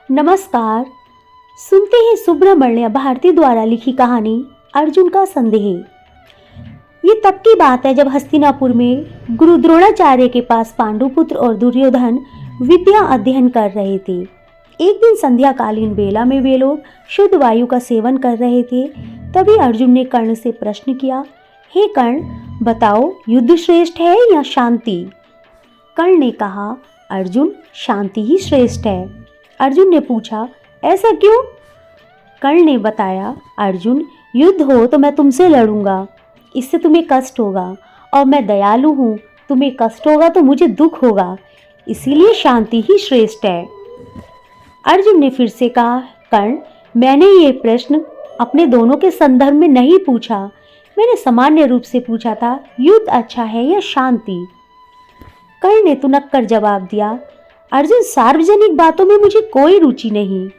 नमस्कार। सुनते हैं सुब्रमण्य भारती द्वारा लिखी कहानी अर्जुन का संदेह। ये तब की बात है जब हस्तिनापुर में गुरु द्रोणाचार्य के पास पांडुपुत्र और दुर्योधन विद्या अध्ययन कर रहे थे। एक दिन संध्याकालीन बेला में वे लोग शुद्ध वायु का सेवन कर रहे थे। तभी अर्जुन ने कर्ण से प्रश्न किया, हे कर्ण, बताओ युद्ध श्रेष्ठ है या शांति? कर्ण ने कहा, अर्जुन, शांति ही श्रेष्ठ है। अर्जुन ने पूछा, ऐसा क्यों? कर्ण ने बताया, अर्जुन, युद्ध हो तो मैं तुमसे लड़ूंगा, इससे तुम्हें कष्ट होगा, और मैं दयालु हूँ, तुम्हें कष्ट होगा तो मुझे दुख होगा, इसीलिए शांति ही श्रेष्ठ है। अर्जुन ने फिर से कहा, कर्ण, मैंने ये प्रश्न अपने दोनों के संदर्भ में नहीं पूछा, मैंने सामान्य रूप से पूछा था, युद्ध अच्छा है या शांति? कर्ण ने तुनक कर जवाब दिया, अर्जुन, सार्वजनिक बातों में मुझे कोई रुचि नहीं।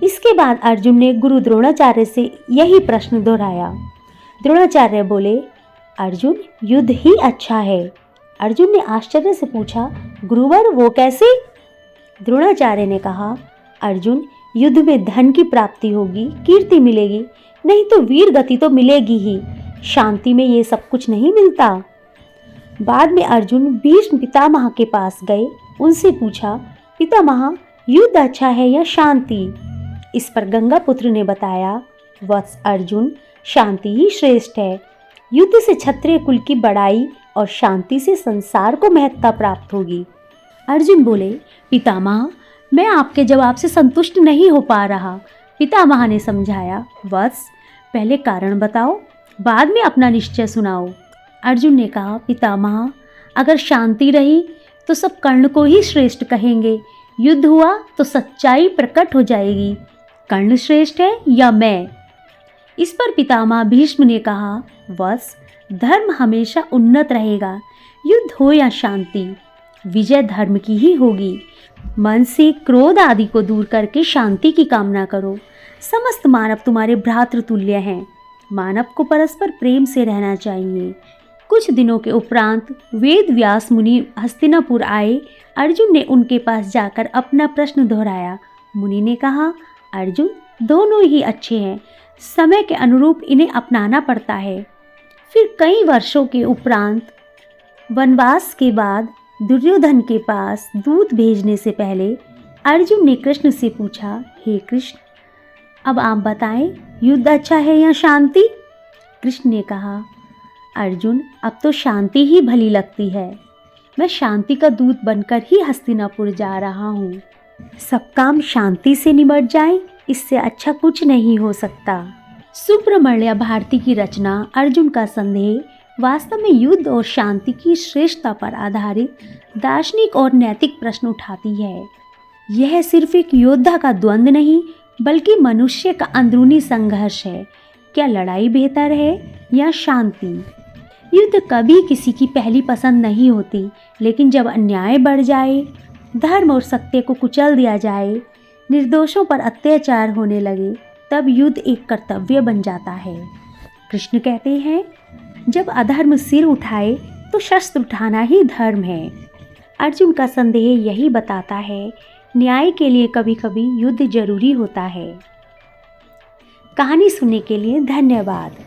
इसके बाद अर्जुन ने गुरु द्रोणाचार्य से यही प्रश्न दोहराया। द्रोणाचार्य बोले, अर्जुन, युद्ध ही अच्छा है। अर्जुन ने आश्चर्य से पूछा, गुरुवर, वो कैसे? द्रोणाचार्य ने कहा, अर्जुन, युद्ध में धन की प्राप्ति होगी, कीर्ति मिलेगी, नहीं तो वीर गति तो मिलेगी ही। शांति में ये सब कुछ नहीं मिलता। बाद में अर्जुन भीष्म पितामह के पास गए, उनसे पूछा, पितामह, युद्ध अच्छा है या शांति? इस पर गंगापुत्र ने बताया, वत्स अर्जुन, शांति ही श्रेष्ठ है। युद्ध से क्षत्रिय कुल की बड़ाई और शांति से संसार को महत्ता प्राप्त होगी। अर्जुन बोले, पितामह, मैं आपके जवाब से संतुष्ट नहीं हो पा रहा। पितामह ने समझाया, वत्स, पहले कारण बताओ, बाद में अपना निश्चय सुनाओ। अर्जुन ने कहा, पितामह, अगर शांति रही तो सब कर्ण को ही श्रेष्ठ कहेंगे, युद्ध हुआ तो सच्चाई प्रकट हो जाएगी। कर्ण श्रेष्ठ है या मैं? इस पर पितामह भीष्म ने कहा, वत्स, धर्म हमेशा उन्नत रहेगा, युद्ध हो या शांति, विजय धर्म की ही होगी। मन से क्रोध आदि को दूर करके शांति की कामना करो। समस्त मानव तुम्हारे भ्रातृतुल्य हैं। मानव को परस्पर प्रेम से रहना चाहिए। कुछ दिनों के उपरांत वेद व्यास मुनि हस्तिनापुर आए। अर्जुन ने उनके पास जाकर अपना प्रश्न दोहराया। मुनि ने कहा, अर्जुन, दोनों ही अच्छे हैं, समय के अनुरूप इन्हें अपनाना पड़ता है। फिर कई वर्षों के उपरांत वनवास के बाद दुर्योधन के पास दूत भेजने से पहले अर्जुन ने कृष्ण से पूछा, हे कृष्ण, अब आप बताएं, युद्ध अच्छा है या शांति? कृष्ण ने कहा, अर्जुन, अब तो शांति ही भली लगती है। मैं शांति का दूत बनकर ही हस्तिनापुर जा रहा हूँ। सब काम शांति से निमट जाए, इससे अच्छा कुछ नहीं हो सकता। सुब्रमण्य भारती की रचना अर्जुन का संदेह वास्तव में युद्ध और शांति की श्रेष्ठता पर आधारित दार्शनिक और नैतिक प्रश्न उठाती है। यह सिर्फ एक योद्धा का द्वंद्व नहीं, बल्कि मनुष्य का अंदरूनी संघर्ष है। क्या लड़ाई बेहतर है या शांति? युद्ध कभी किसी की पहली पसंद नहीं होती, लेकिन जब अन्याय बढ़ जाए, धर्म और सत्य को कुचल दिया जाए, निर्दोषों पर अत्याचार होने लगे, तब युद्ध एक कर्तव्य बन जाता है। कृष्ण कहते हैं, जब अधर्म सिर उठाए तो शस्त्र उठाना ही धर्म है। अर्जुन का संदेह यही बताता है, न्याय के लिए कभी कभी युद्ध जरूरी होता है। कहानी सुनने के लिए धन्यवाद।